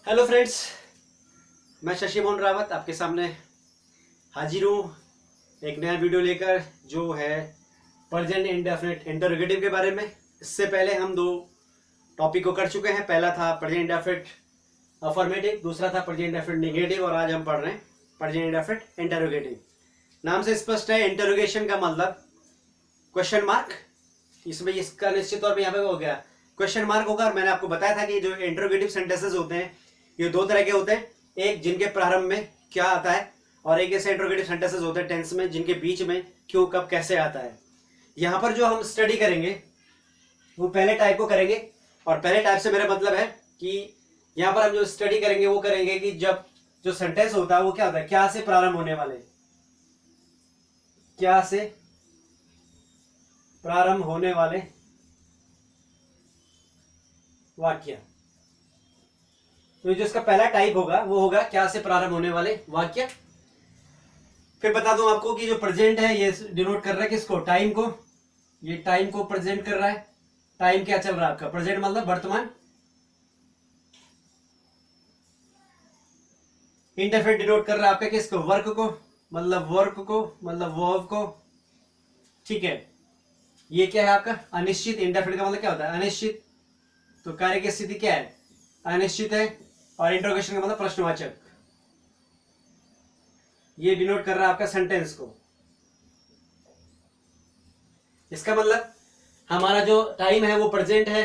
Hello friends, मैं शशि मोहन रावत आपके सामने हाजिर हूँ एक नया वीडियो लेकर जो है प्रेजेंट इंडेफिनिट इंटरोगेटिव के बारे में। इससे पहले हम दो टॉपिक को कर चुके हैं। पहला था प्रेजेंट इंडेफिनिट अफर्मेटिव, दूसरा था प्रेजेंट इंडेफिनिट नेगेटिव और आज हम पढ़ रहे हैं प्रेजेंट इंडेफिनिट इंटरोगेटिव। नाम से स्पष्ट है, इंटरोगेशन का मतलब क्वेश्चन मार्क। इसमें इसका निश्चित तौर पर यहाँ पे हो गया क्वेश्चन मार्क होगा। और मैंने आपको बताया था कि जो इंटरोगेटिव सेंटेंसेस होते हैं ये दो तरह के होते हैं, एक जिनके प्रारंभ में क्या आता है और एक ऐसे इंटरोगेटिव सेंटेंसेस होते हैं टेंस में जिनके बीच में क्यों कब कैसे आता है। यहाँ पर जो हम स्टडी करेंगे वो पहले टाइप को करेंगे, और पहले टाइप से मेरा मतलब है कि यहाँ पर हम जो स्टडी करेंगे वो करेंगे कि जब जो सेंटेंस होता है वो क्या होता है, क्या से प्रारंभ होने वाले, क्या से प्रारंभ होने वाले वाक्य। तो जो इसका पहला टाइप होगा वो होगा क्या से प्रारंभ होने वाले वाक्य। फिर बता दूं आपको कि जो प्रेजेंट है ये डिनोट कर रहा है किसको, टाइम को। ये टाइम को प्रेजेंट कर रहा है। टाइम क्या चल रहा है आपका, प्रेजेंट मतलब वर्तमान। इंडेफिनिट डिनोट कर रहा है आपका किसको, वर्क को, मतलब वर्क को, मतलब वर्ब को। ठीक है, ये क्या है आपका अनिश्चित। इंडेफिनिट का मतलब क्या होता है, अनिश्चित। तो कार्य की स्थिति क्या है, अनिश्चित है। और इंट्रोगेशन का मतलब प्रश्नवाचक। ये डिनोट कर रहा है आपका सेंटेंस को। इसका मतलब हमारा जो टाइम है वो प्रेजेंट है,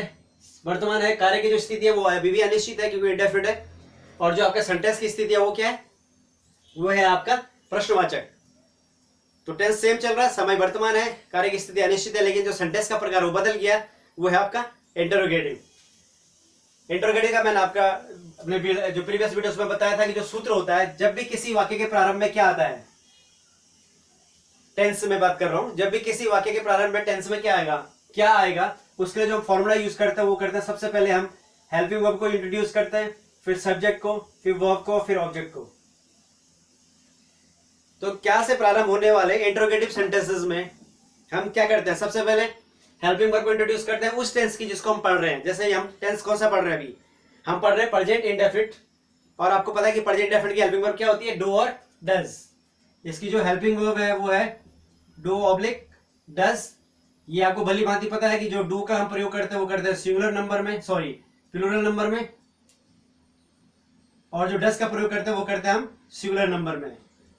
वर्तमान है। कार्य की जो स्थिति है वो अभी भी अनिश्चित है क्योंकि इंडेफिनिट है। और जो आपका सेंटेंस की स्थिति है वो क्या है, वो है आपका प्रश्नवाचक। तो टेंस सेम चल रहा है, समय वर्तमान है, कार्य की स्थिति अनिश्चित है, लेकिन जो सेंटेंस का प्रकार वो बदल गया, वो है आपका इंटरोगेटिव। इंटरोगेटिव का मैंने आपका अपने जो प्रीवियस वीडियोस में बताया था कि जो सूत्र होता है जब भी किसी वाक्य के प्रारंभ में क्या आता है, टेंस में बात कर रहा हूं, जब भी किसी वाक्य के प्रारंभ में टेंस में क्या आएगा उसके लिए जो हम फॉर्मूला यूज करते हैं वो करते हैं सबसे पहले हम हेल्पिंग वर्ब को इंट्रोड्यूस करते हैं, फिर सब्जेक्ट को, फिर वर्ब को, फिर ऑब्जेक्ट को। तो क्या से प्रारंभ होने वाले इंटरोगेटिव सेंटेंसेस में हम क्या करते हैं, सबसे पहले हेल्पिंग वर्ब को इंट्रोड्यूस करते हैं उस टेंस की जिसको हम पढ़ रहे हैं। जैसे हम टेंस कौन सा पढ़ रहे हैं, अभी हम पढ़ रहे हैं प्रेजेंट इंडेफिनिट। और आपको पता है कि प्रेजेंट इंडेफिनिट की हेल्पिंग वर्ब क्या होती है, डू और डज। इसकी जो हेल्पिंग वर्ब है वो है डू ऑब्लिक डज। ये आपको भली भांति पता है कि जो डू का हम प्रयोग करते हैं वो करते हैं सिंगुलर नंबर में, सॉरी प्लूरल नंबर में, और जो डज का प्रयोग करते हैं वो करते हैं हम सिंगुलर नंबर में।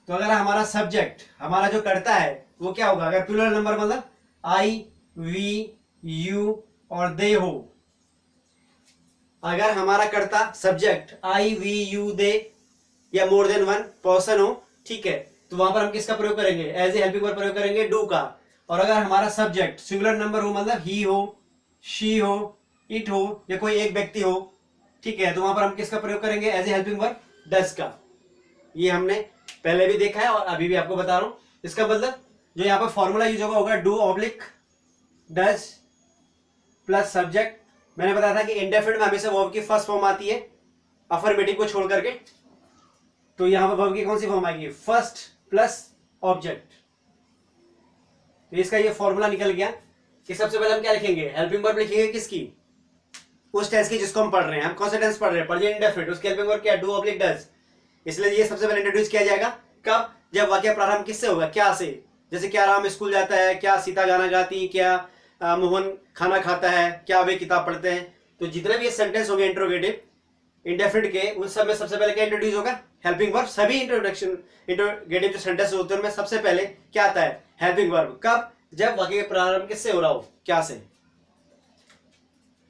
तो अगर हमारा सब्जेक्ट हमारा जो करता है वो क्या होगा, अगर प्लूरल नंबर मतलब आई, वी, यू और दे हो, अगर हमारा कर्ता सब्जेक्ट आई, वी, यू, दे या मोर देन वन पर्सन हो, ठीक है, तो वहां पर हम किसका प्रयोग करेंगे, एज ए हेल्पिंग वर्ब प्रयोग करेंगे डू का। और अगर हमारा सब्जेक्ट सिंगुलर नंबर हो मतलब ही हो, शी हो, इट हो या कोई एक व्यक्ति हो, ठीक है, तो वहां पर हम किसका प्रयोग करेंगे, as a helping verb does का। ये हमने पहले भी देखा है और अभी भी आपको बता रहा हूं। इसका मतलब जो यहाँ पर फॉर्मूला यूज होगा do oblique does plus subject. मैंने बताया था कि इंडेफिनिट में हमेशा वर्ब की फर्स्ट फॉर्म आती है अफर्मेटिव को छोड़ करके। तो यहां पर वर्ब की कौन सी फॉर्म आएगी, फर्स्ट प्लस ऑब्जेक्ट। तो इसका ये फॉर्मूला निकल गया कि सबसे पहले हम क्या लिखेंगे, हेल्पिंग वर्ब लिखेंगे किसकी, उस टेंस की जिसको हम पढ़ रहे हैं। हम कौन सा टेंस पढ़ रहे हैं, प्रेजेंट इंडेफिनिट, उसकी हेल्पिंग वर्ब क्या है, डू ऑब्लिक डज। इसलिए ये सबसे पहले इंट्रोड्यूस किया जाएगा कब, जब वाक्य प्रारंभ किससे होगा, क्या से। जैसे क्या राम स्कूल जाता है, क्या सीता गाना गाती, क्या मोहन खाना खाता है, क्या वे किताब पढ़ते हैं। तो जितने भी ये सेंटेंस होंगे इंट्रोगेटिव इंडेफिनिट के, उन सब में सबसे पहले क्या इंट्रोड्यूस होगा, हेल्पिंग वर्ब। सभी इंट्रोगेटिव जो सेंटेंस होते हैं उनमें सबसे पहले क्या आता है, हेल्पिंग वर्ब। कब, जब वाक्य का प्रारंभ किससे हो रहा हो, क्या से।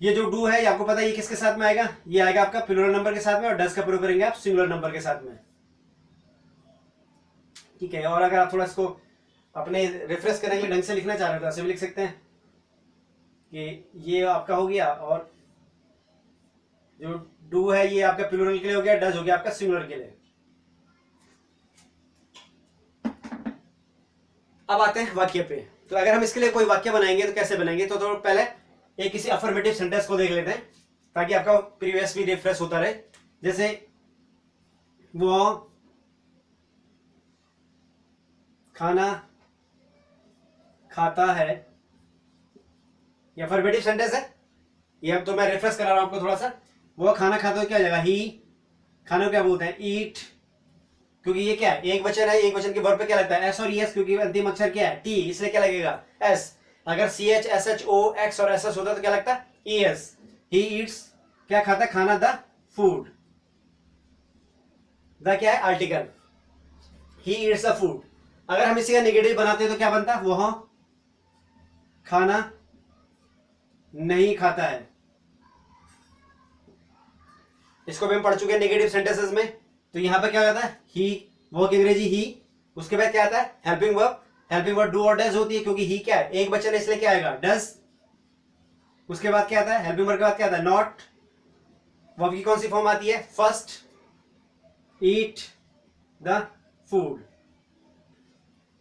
ये जो डू है ये आपको पता है ये किसके साथ में आएगा, ये आएगा आपका प्लूरल नंबर के साथ में, और डज का प्रयोग करेंगे आप सिंगुलर नंबर के साथ में, ठीक है। और अगर आप थोड़ा इसको अपने रिफ्रेश करने के लिए ढंग से लिखना चाह रहे हो तो ऐसे भी लिख सकते हैं कि ये आपका हो गया, और जो डू है ये आपका प्लूरल के लिए हो गया, डज हो गया आपका सिंगुलर के लिए। अब आते हैं वाक्य पे। तो अगर हम इसके लिए कोई वाक्य बनाएंगे तो कैसे बनाएंगे, तो पहले एक किसी अफर्मेटिव सेंटेंस को देख लेते हैं ताकि आपका प्रीवियस भी रिफ्रेश होता रहे। जैसे वो खाना खाता है, ये अफर्मेटिव सेंटेंस है, ये अब तो मैं रेफरेंस करा रहा हूं आपको थोड़ा सा। वो खाना खाता है क्या जगह, ही खाने को क्या बोलते हैं? ईट, क्योंकि ये क्या है? एक वचन है, एक वचन के वर्ब पे क्या लगता है? एस और एस, क्योंकि अंतिम अक्षर क्या है? टी, इसलिए क्या लगेगा? एस। अगर C H S H O X और एस एस होता तो क्या लगता? E S. ही ईट्स, क्या खाता है? खाना, द फूड। द क्या है? Article. He eats the food. अगर हम इसी का नेगेटिव बनाते तो क्या बनता? वह खाना नहीं खाता है। इसको भी हम पढ़ चुके हैं नेगेटिव सेंटेंसेस में। तो यहां पर क्या आता है? ही, वो की अंग्रेजी ही, उसके बाद क्या आता है? Helping verb. Helping verb do और डज होती है, क्योंकि ही क्या है? एक बच्चन है, इसलिए क्या आएगा? डज। उसके बाद क्या आता है? हेल्पिंग वर्ब के बाद क्या आता है? नॉट। वर्ब की कौन सी फॉर्म आती है? First. Eat the food.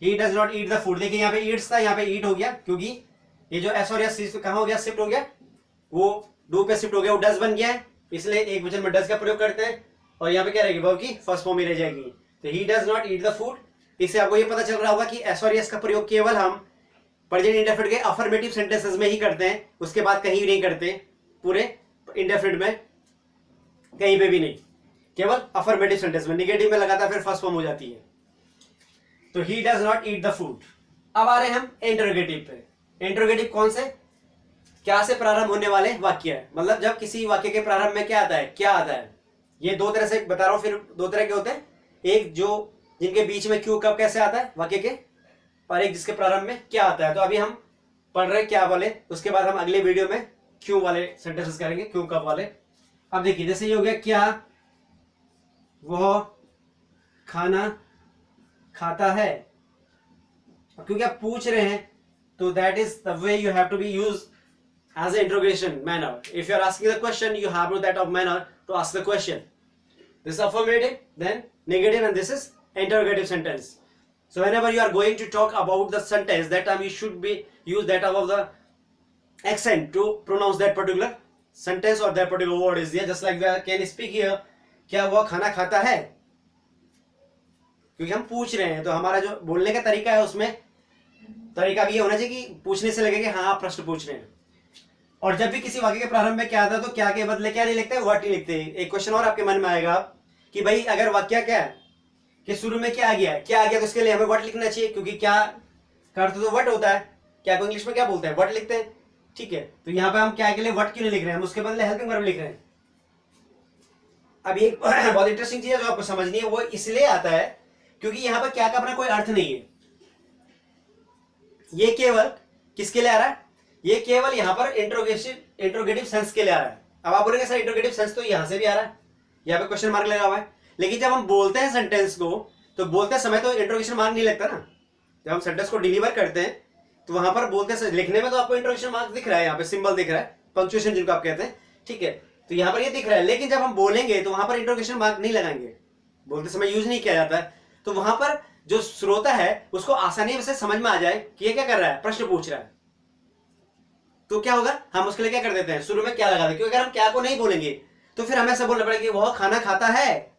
He does not eat the food. देखिए यहाँ पे ईट्स था, यहाँ पे ईट हो गया, क्योंकि ये जो एस और एस कहां हो गया? शिफ्ट हो गया, वो डू पे शिफ्ट हो गया, वो डज बन गया है, इसलिए एक वचन में डज का प्रयोग करते हैं। और यहाँ पे क्या रहेगी? वर्ब की फर्स्ट फॉर्म ही रह जाएगी। तो he does not eat the food. इससे आपको ये पता चल रहा होगा कि एस और एस का प्रयोग केवल हम प्रेजेंट इंडेफिनिट के अफर्मेटिव सेंटेंसेस में ही करते हैं, उसके बाद कहीं नहीं करते, पूरे इंडेफिनिट में कहीं पे भी नहीं, केवल अफर्मेटिव सेंटेंस में। निगेटिव में लगाता फिर फर्स्ट फॉर्म हो जाती है। तो he does not eat the food. अब आ रहे हैं हम इंटरोगेटिव पे। इंटरोगेटिव कौन से? क्या से प्रारंभ होने वाले वाक्य है, मतलब जब किसी वाक्य के प्रारंभ में क्या आता है? क्या आता है? ये दो तरह से बता रहा हूं, फिर दो तरह के होते हैं। एक जो जिनके बीच में क्यों कब कैसे आता है वाक्य के, और एक जिसके प्रारंभ में क्या आता है। तो अभी हम पढ़ रहे क्या वाले, उसके बाद हम अगले वीडियो में क्यों वाले सेंटेंसेस करेंगे, क्यों कब वाले। अब देखिए, जैसे ये हो गया, क्या वह खाना खाता है। क्योंकि आप पूछ रहे हैं, तो that is the way you have to be use as an interrogation manner. If you are asking the question, you have to that of manner to ask the question. This is affirmative, then negative, and this is interrogative sentence. So whenever you are going to talk about the sentence, that time you should be use that of the accent to pronounce that particular sentence or that particular word is there. Just like we can speak here, क्या वह खाना खाता है? क्योंकि हम पूछ रहे हैं, तो हमारा जो बोलने का तरीका है, उसमें तरीका भी ये होना चाहिए कि पूछने से लगे कि हाँ आप प्रश्न पूछ रहे हैं। और जब भी किसी वाक्य के प्रारंभ में क्या आता है, तो क्या के बदले क्या नहीं लिखते? व्हाट ही लिखते हैं। एक क्वेश्चन और आपके मन में आएगा कि भाई अगर वाक्य क्या है कि शुरू में क्या आ गया है, क्या आ गया, तो उसके लिए हमें व्हाट लिखना चाहिए, क्योंकि क्या का अर्थ तो व्हाट होता है। क्या को इंग्लिश में क्या बोलते हैं? व्हाट लिखते हैं, ठीक है। तो यहाँ पे हम क्या के लिए व्हाट क्यों नहीं लिख रहे हैं? हम उसके बदले हेल्पिंग वर्ब लिख रहे हैं। अब एक बहुत इंटरेस्टिंग चीज है जो आपको समझनी है, वो इसलिए आता है क्योंकि यहाँ पर क्या का अपना कोई अर्थ नहीं है। ये केवल किसके लिए आ रहा है? ये केवल यहां पर इंट्रोगेटिव सेंस के लिए आ रहा है। अब आप बोलेंगे सर इंट्रोगेटिव सेंस तो यहां से भी आ रहा है, यहां पे क्वेश्चन मार्क लगा हुआ है, लेकिन जब हम बोलते हैं सेंटेंस को, तो बोलते समय तो इंट्रोगेशन मार्क नहीं लगता ना। जब हम सेंटेंस को डिलीवर करते हैं, तो वहां पर बोलते लिखने में तो आपको इंट्रोगेशन मार्क दिख रहा है, यहाँ पे सिंबल दिख रहा है, पंक्चुएशन जिनको आप कहते हैं, ठीक है। तो यहाँ पर ये दिख रहा है, लेकिन जब हम बोलेंगे तो वहां पर इंट्रोगेशन मार्क नहीं लगाएंगे, बोलते समय यूज नहीं किया जाता है। तो वहां पर जो श्रोता है उसको आसानी से समझ में आ जाए कि ये क्या कर रहा है, प्रश्न पूछ रहा है। तो क्या होगा, हम उसके लिए क्या कर देते हैं, शुरू में क्या लगा दें, क्योंकि अगर हम क्या को नहीं बोलेंगे तो फिर हमें ऐसा बोलना पड़ेगा कि वह खाना खाता है,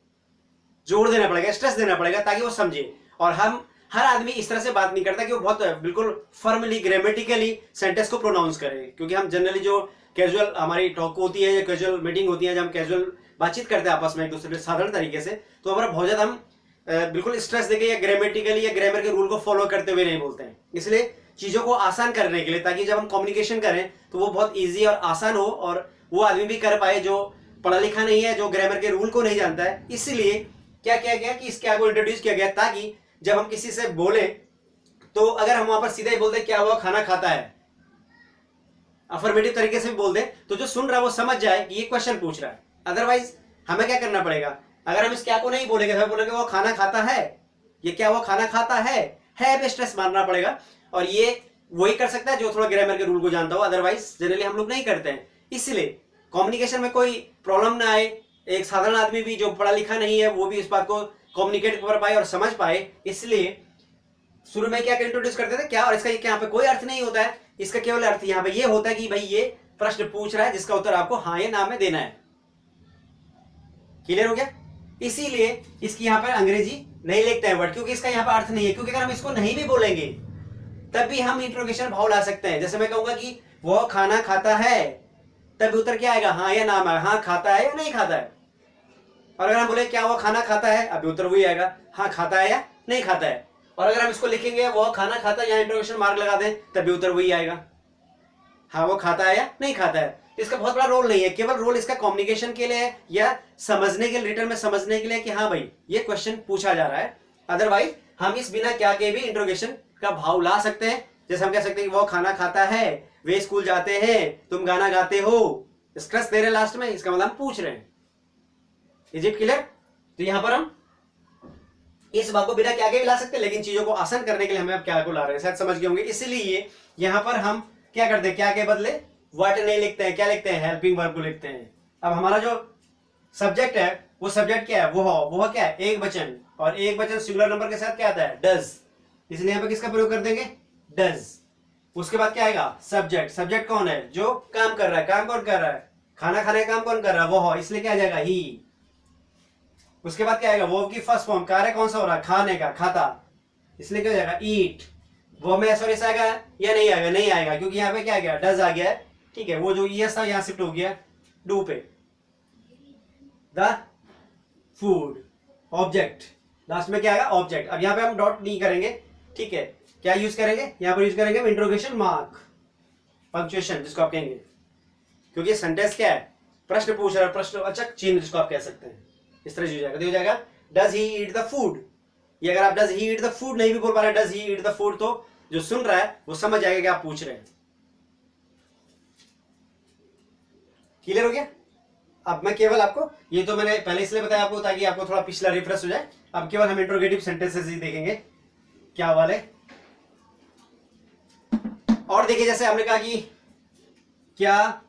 जोर देना पड़ेगा, स्ट्रेस देना पड़ेगा, ताकि वो समझे। और हम हर आदमी इस तरह से बात नहीं करता कि वो बहुत बिल्कुल फॉर्मली ग्रामेटिकली सेंटेंस को प्रोनाउंस करे, क्योंकि हम जनरली जो कैजुअल हमारी टॉक होती है या कैजुअल मीटिंग होती है, जब हम कैजुअल बातचीत करते हैं आपस में एक दूसरे से साधारण तरीके से, तो हमारा बहुत ज्यादा हम बिल्कुल स्ट्रेस देके या ग्रामेटिकली या ग्रामर के रूल को फॉलो करते हुए नहीं बोलते हैं। इसलिए चीजों को आसान करने के लिए, ताकि जब हम कम्युनिकेशन करें तो वो बहुत इजी और आसान हो, और वो आदमी भी कर पाए जो पढ़ा लिखा नहीं है, जो ग्रामर के रूल को नहीं जानता है। इसलिए क्या किया गया कि इसके आगे इंट्रोड्यूस किया गया, ताकि जब हम किसी से बोले तो अगर हम वहां पर सीधा ही बोलते क्या हुआ खाना खाता है, अफर्मेटिव तरीके से भी बोल दे, तो जो सुन रहा है वो समझ जाए कि ये क्वेश्चन पूछ रहा है। अदरवाइज हमें क्या करना पड़ेगा, अगर हम इस क्या को नहीं बोलेंगे, तो बोलेंगे वो खाना खाता है, ये क्या वो खाना खाता है पे स्ट्रेस मारना पड़ेगा। और ये वही कर सकता है जो थोड़ा ग्रामर के रूल को जानता हो, अदरवाइज जनरली हम लोग नहीं करते हैं। इसलिए कम्युनिकेशन में कोई प्रॉब्लम ना आए, एक साधारण आदमी भी जो पढ़ा लिखा नहीं है वो भी इस बात को कम्युनिकेट कर पाए और समझ पाए, इसलिए शुरू में क्या इंट्रोड्यूस करते थे क्या, और इसका यहाँ पे कोई अर्थ नहीं होता है, इसका केवल अर्थ यहाँ पे ये होता है कि भाई ये प्रश्न पूछ रहा है जिसका उत्तर आपको हाँ या ना में देना है। क्लियर हो गया? इसीलिए इसकी यहाँ पर अंग्रेजी नहीं लिखते हैं वर्ड, क्योंकि इसका यहाँ पर अर्थ नहीं है। क्योंकि अगर हम इसको नहीं भी बोलेंगे तब भी हम इंट्रोगेशन भाव ला सकते हैं। जैसे मैं कहूंगा कि वो खाना खाता है, तब उत्तर क्या आएगा, हाँ या ना में, हाँ खाता है या नहीं खाता है। और अगर हम बोले क्या वो खाना खाता है, अभी उत्तर वही आएगा, हाँ खाता है या नहीं खाता है। और अगर हम इसको लिखेंगे वो खाना खाता है, यहाँ इंटरोगेशन मार्क लगा दें, तभी उत्तर वही आएगा, हाँ वो खाता है या नहीं खाता है। इसका बहुत बड़ा रोल नहीं है, केवल रोल इसका कम्युनिकेशन के लिए या समझने के लिए, रिटर्न में समझने के लिए कि हाँ भाई ये क्वेश्चन पूछा जा रहा है। अदरवाइज हम इस बिना क्या के भी इंट्रोगेशन का भाव ला सकते हैं। जैसे हम कह सकते हैं कि वो खाना खाता है, वे स्कूल जाते हैं, तुम गाना गाते हो, स्ट्रेस दे रहे लास्ट में, इसका मतलब हम पूछ रहे हैं। Is it clear? तो यहां पर हम इस भाग को बिना क्या के भी ला सकते हैं, लेकिन चीजों को आसान करने के लिए हमें अब क्या को ला रहे हैं, शायद समझ गए होंगे। इसलिए यहां पर हम क्या करते हैं, क्या के बदले व्हाट नहीं लिखते हैं, क्या लिखते हैं, हेल्पिंग वर्ब को लिखते हैं। अब हमारा जो सब्जेक्ट है वो सब्जेक्ट क्या है, वो क्या है, एक वचन, और एक वचन सिंगुलर नंबर के साथ क्या आता है, डज, इसलिए यहां पे किसका प्रयोग कर देंगे, डज। उसके बाद क्या आएगा, सब्जेक्ट। सब्जेक्ट कौन है, जो काम कर रहा है, काम कौन कर रहा है, खाना खाने का काम कौन कर रहा है, वो, इसलिए क्या आ जाएगा, ही। उसके बाद क्या आएगा, वर्ब की फर्स्ट फॉर्म, कार्य कौन सा हो रहा है, खाने का, खाता, इसलिए क्या हो जाएगा, ईट। वो में एस आएगा या नहीं आएगा, नहीं आएगा, क्योंकि यहाँ पे क्या आ गया, डज आ गया है, ठीक है। वो जो ईएस था यहाँ शिफ्ट हो गया डू पे। द फूड, ऑब्जेक्ट, लास्ट में क्या आएगा, ऑब्जेक्ट। अब यहाँ पे हम डॉट नहीं करेंगे, ठीक है, क्या यूज करेंगे, यहाँ पर यूज करेंगे इंट्रोगेशन मार्क, पंक्चुएशन जिसको आप कहेंगे, क्योंकि सेंटेंस क्या है, प्रश्न पूछ रहा है, प्रश्न अच्छा चिन्ह जिसको आप कह सकते हैं, इस तरह हो जाएगा। तो हो जाएगा does he eat the food. ये अगर आप does he eat the food नहीं भी बोल पा रहे, does he eat the food, तो जो सुन रहा है वो समझ जाएगा कि आप पूछ रहे हैं। क्लियर हो गया? अब मैं केवल आपको, ये तो मैंने पहले इसलिए बताया आपको ताकि आपको थोड़ा पिछला रिफ्रेश हो जाए। अब केवल हम इंट्रोगेटिव सेंटेंसेस ही देखेंगे क्या वाले। और देखिए, जैसे हमने कहा कि क्या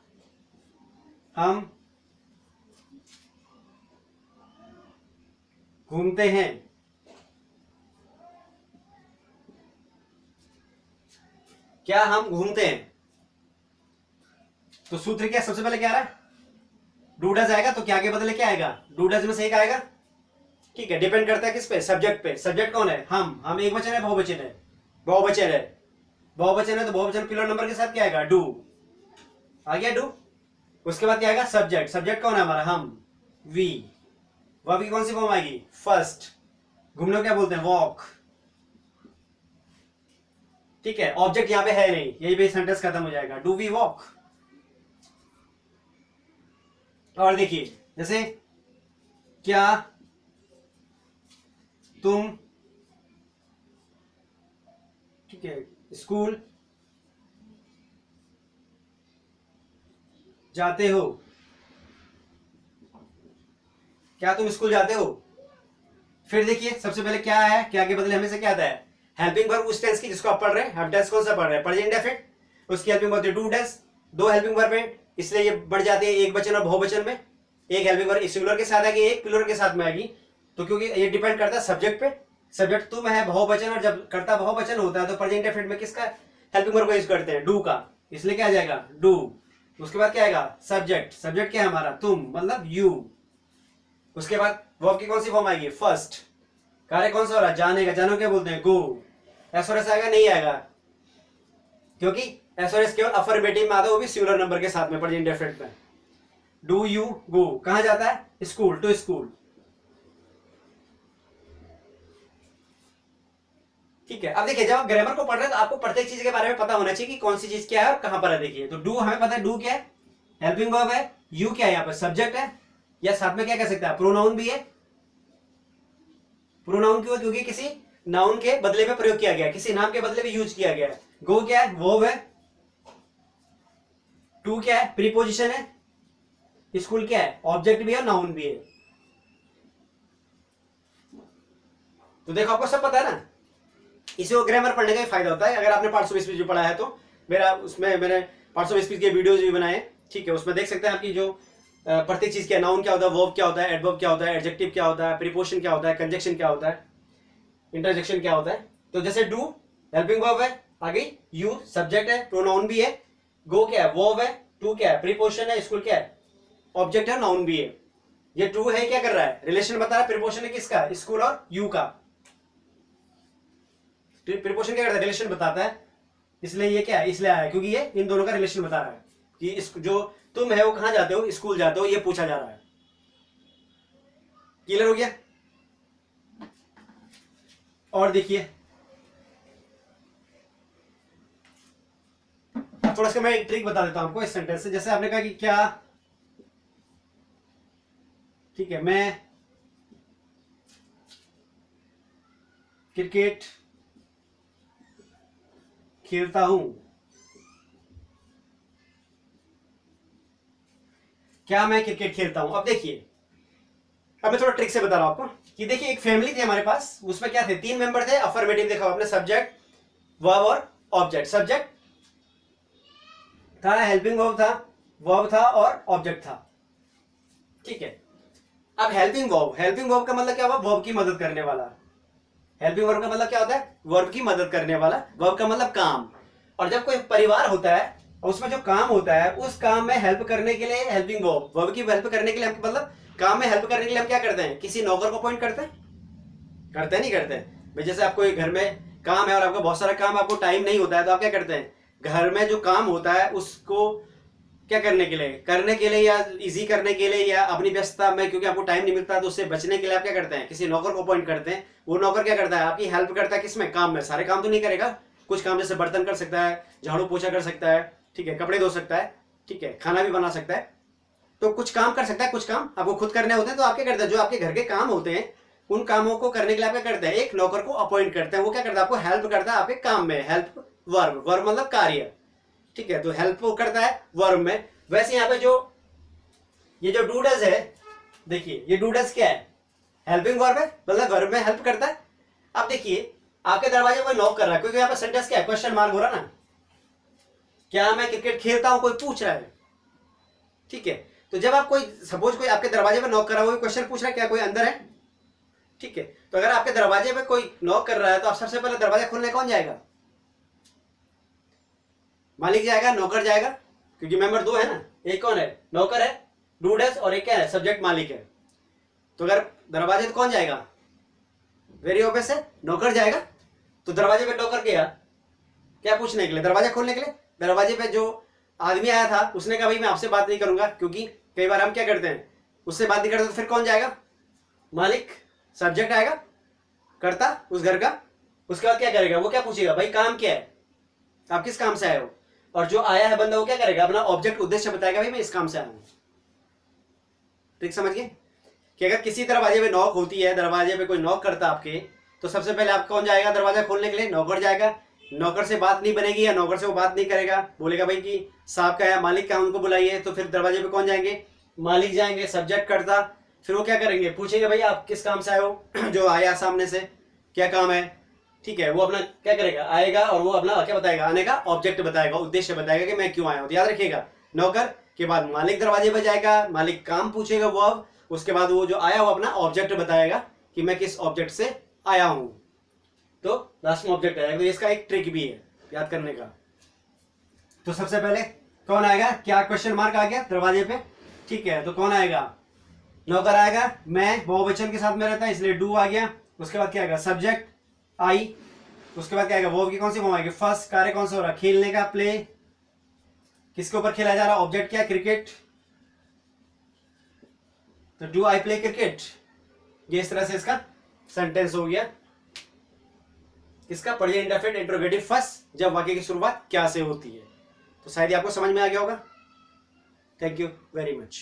हम घूमते हैं, क्या हम घूमते हैं, तो सूत्र क्या, सबसे पहले क्या आ रहा है, डू डज आएगा, तो क्या के बदले क्या आएगा, डू डज में से एक आएगा, ठीक है। डिपेंड करता है किस पे, सब्जेक्ट पे। सब्जेक्ट कौन है, हम एक वचन है, बहुवचन है, बहुवचन है, बहुवचन है, तो बहुवचन प्लूरल नंबर के साथ क्या आएगा, डू, आ गया डू। उसके बाद क्या आएगा, सब्जेक्ट। सब्जेक्ट कौन है हमारा, हम, वी। वर्ब की कौन सी फॉर्म आएगी, फर्स्ट। घूमने को क्या बोलते हैं, वॉक, ठीक है। ऑब्जेक्ट यहां पे है नहीं, यही पे सेंटेंस खत्म हो जाएगा, डू वी वॉक। और देखिए, जैसे क्या तुम, ठीक है, स्कूल जाते हो, क्या तुम स्कूल जाते हो। फिर देखिए, सबसे पहले क्या है, क्या के बदले हमेशा क्या आता है, हेल्पिंग वर्ब उस टेंस की जिसको आप पढ़ रहे हैं। हम टेंस कौन सा पढ़ रहे हैं, प्रेजेंट इंडेफिनिट, उसकी हेल्पिंग वर्ब डू डज, दो हेल्पिंग वर्ब है, इसलिए ये बढ़ जाते हैं एक वचन और बहुवचन में। एक हेल्पिंग वर्ब सिंगुलर के साथ आएगी, एक प्लूरल के साथ में आएगी, तो क्योंकि ये डिपेंड करता है सब्जेक्ट पे। सब्जेक्ट तुम है बहुवचन, और जब करता बहुवचन होता है तो प्रेजेंट इंडेफिनिट में किसका हेल्पिंग वर्ब का यूज करते हैं, डू का, इसलिए क्या आ जाएगा, डू। उसके बाद क्या आएगा, सब्जेक्ट। सब्जेक्ट क्या है हमारा, तुम, मतलब यू। उसके बाद वर्ब की कौन सी फॉर्म आएगी, फर्स्ट। कार्य कौन सा हो रहा है, जाने का, जानो क्या बोलते हैं, गो। एस और एस आएगा, नहीं आएगा, क्योंकि एस और एस केवल अफर्मेटिव में आता है, वो भी सिंगुलर नंबर के साथ में प्रेजेंट इंडेफिनिट में। डू यू गो, कहां जाता है, स्कूल, टू स्कूल, ठीक है। अब देखिए, जब आप ग्रामर को पढ़ रहे हैं तो आपको प्रत्येक चीज के बारे में पता होना चाहिए कि कौन सी चीज क्या है और कहां पर है। देखिए, तो डू हमें पता है, डू क्या है, हेल्पिंग वर्ब है, यू क्या है, यहाँ पर सब्जेक्ट है, या साथ में क्या कह सकते हैं, प्रोनाउन भी है। प्रोनाउन क्यों, क्योंकि किसी नाउन के बदले में प्रयोग किया गया, किसी नाम के बदले में यूज किया गया है। गो क्या है, वर्ब है। टू क्या है, प्रीपोजिशन है। स्कूल क्या है, ऑब्जेक्ट भी है, नाउन भी है। तो देखो, आपको सब पता है ना, इसी को ग्रामर पढ़ने का फायदा होता है। अगर आपने पार्ट्स ऑफ स्पीच जो पढ़ा है तो मेरा उसमें मैंने पार्ट्स ऑफ स्पीच के वीडियोज भी बनाए, ठीक है। उसमें देख सकते हैं आपकी जो प्रत्येक चीज क्या, नाउन क्या होता है, वर्ब क्या होता है, एडवर्ब क्या होता है, एडजेक्टिव क्या होता है, प्रीपोजिशन क्या होता है, कंजक्शन क्या होता है, इंटरजेक्शन क्या होता है। तो जैसे डू हेल्पिंग वर्ब है, आगे यू सब्जेक्ट है, प्रोनाउन भी है, गो क्या है, वर्ब है, टू क्या है, प्रीपोजिशन है, स्कूल क्या है, ऑब्जेक्ट है, नाउन भी है। ये ट्रू है, क्या कर रहा है, रिलेशन बता रहा है। प्रीपोजिशन है किसका, स्कूल और यू का। प्रीपोजिशन क्या करता है, रिलेशन बताता है, इसलिए ये क्या है, इसलिए आया क्योंकि ये इन दोनों का रिलेशन बता रहा है कि जो तुम है वो कहां जाते हो, स्कूल जाते हो, ये पूछा जा रहा है। क्लियर हो गया? और देखिए थोड़ा सा मैं एक ट्रिक बता देता हूं आपको इस सेंटेंस से। जैसे आपने कहा कि क्या, ठीक है, मैं क्रिकेट खेलता हूं। क्या मैं क्रिकेट खेलता हूं? अब देखिए, अब मैं थोड़ा ट्रिक से बता रहा हूं आपको कि देखिए एक फैमिली थी हमारे पास, उसमें क्या थे, 3 मेंबर थे। अफर्मेटिव देखा आपने, सब्जेक्ट, वर्ब और ऑब्जेक्ट। सब्जेक्ट था, हेल्पिंग वर्ब था, वर्ब था और ऑब्जेक्ट था, ठीक है। अब हेल्पिंग वर्ब का मतलब क्या हुआ? वर्ब की मदद करने वाला। हेल्पिंग वर्ब का मतलब क्या होता है? वर्ब की मदद करने वाला। वर्ब का मतलब काम। और जब कोई परिवार होता है और उसमें जो काम होता है, उस काम में हेल्प करने के लिए हेल्पिंग वर्ब की हेल्प करने के लिए हम, मतलब काम में हेल्प करने के लिए हम क्या करते हैं? किसी नौकर को अपॉइंट करते हैं? करते हैं नहीं करते हैं भाई? जैसे आपको घर में काम है और आपका बहुत सारा काम, आपको टाइम नहीं होता है, तो आप क्या करते हैं? घर में जो काम होता है उसको क्या करने के लिए या इजी करने के लिए या अपनी व्यस्तता में, क्योंकि आपको टाइम नहीं मिलता, तो उससे बचने के लिए आप क्या करते हैं? किसी नौकर को अपॉइंट करते हैं। वो नौकर क्या करता है? आपकी हेल्प करता है किसमें? काम में। सारे काम तो नहीं करेगा, कुछ काम जैसे बर्तन कर सकता है, झाड़ू पोछा कर सकता है, ठीक है, कपड़े धो सकता है, ठीक है, खाना भी बना सकता है, तो कुछ काम कर सकता है। कुछ काम आपको खुद करने होते हैं, तो आप क्या करते हैं? जो आपके घर के काम होते हैं, उन कामों को करने के लिए आप क्या करते हैं? एक नौकर को अपॉइंट करते हैं। वो क्या करता है? आपको हेल्प करता है आपके काम में। हेल्प वर्ब मतलब कार्य, ठीक है, तो हेल्प वो करता है वर्ब में। वैसे यहाँ पे जो ये जो डू डज है, देखिए ये डू डज क्या है? हेल्पिंग वर्ब है, मतलब वर्ब में हेल्प करता है। अब देखिए आपके दरवाजे कोई नॉक कर रहा है, क्योंकि यहाँ पे सेंटेंस क्या है? क्वेश्चन मार्क हो रहा ना। क्या मैं क्रिकेट खेलता हूं? कोई पूछ रहा है, ठीक है। तो जब आप कोई, सपोज कोई आपके दरवाजे पे नॉक कर रहा है, वो क्वेश्चन पूछ रहा है क्या कोई अंदर है, ठीक है। तो अगर आपके दरवाजे पे कोई नॉक कर रहा है, तो आप सबसे पहले दरवाजा खोलने कौन जाएगा? मालिक जाएगा, नौकर जाएगा? क्योंकि मेंबर 2 है ना, एक कौन है? नौकर है, डू डज, और एक क्या है? सब्जेक्ट, मालिक है। तो अगर दरवाजे तो कौन जाएगा? वेरी ऑब्वियस है, नौकर जाएगा। तो दरवाजे पे नौकर गया क्या पूछने के लिए? दरवाजा खोलने के लिए। दरवाजे पे जो आदमी आया था उसने कहा भाई मैं आपसे बात नहीं करूंगा, क्योंकि कई बार हम क्या करते हैं? उससे बात नहीं करते, तो फिर कौन जाएगा? मालिक, सब्जेक्ट आएगा, करता उस घर का। उसके बाद क्या करेगा? वो क्या पूछेगा? भाई काम क्या है, आप किस काम से आए हो? और जो आया है बंदा वो क्या करेगा? अपना ऑब्जेक्ट, उद्देश्य बताएगा, भाई मैं इस काम से आया हूं। ठीक समझ गए कि अगर किसी दरवाजे पे नॉक होती है, दरवाजे पे कोई नॉक करता आपके, तो सबसे पहले आप कौन जाएगा दरवाजा खोलने के लिए? नौकर जाएगा। नौकर से बात नहीं बनेगी या नौकर से वो बात नहीं करेगा, बोलेगा भाई कि साहब का है, मालिक का है, उनको बुलाइए। तो फिर दरवाजे पे कौन जाएंगे? मालिक जाएंगे, सब्जेक्ट करता। फिर वो क्या करेंगे? पूछेंगे भाई आप किस काम से आए हो? जो आया सामने से, क्या काम है, ठीक है। वो अपना क्या करेगा? आएगा और वो अपना क्या बताएगा? आने का ऑब्जेक्ट बताएगा, उद्देश्य बताएगा कि मैं क्यों आया हूं। याद रखिएगा, नौकर के बाद मालिक दरवाजे पर जाएगा, मालिक काम पूछेगा वो, अब उसके बाद वो जो आया वो अपना ऑब्जेक्ट बताएगा कि मैं किस ऑब्जेक्ट से आया हूं। तो लास्ट में ऑब्जेक्ट आएगा। तो इसका एक ट्रिक भी है याद करने का। तो सबसे पहले कौन आएगा? क्या क्वेश्चन मार्क आ गया दरवाजे पे, ठीक है। तो कौन आएगा? नौकर आएगा। मैं बहुवचन के साथ में रहता है इसलिए डू आ गया। उसके बाद क्या आएगा? सब्जेक्ट, आई। उसके बाद क्या आएगा? वर्ब की कौन सी फॉर्म आएगी? फर्स्ट। कार्य कौन सा हो रहा है? खेलने का, प्ले। किसके ऊपर खेला जा रहा है? ऑब्जेक्ट क्या? क्रिकेट। तो डू आई प्ले क्रिकेट। ये इस तरह से इसका सेंटेंस हो गया। इसका प्रेजेंट इंडेफिनिट इंट्रोगेटिव फर्स्ट, जब वाक्य की शुरुआत क्या से होती है। तो शायद आपको समझ में आ गया होगा। Thank you very much.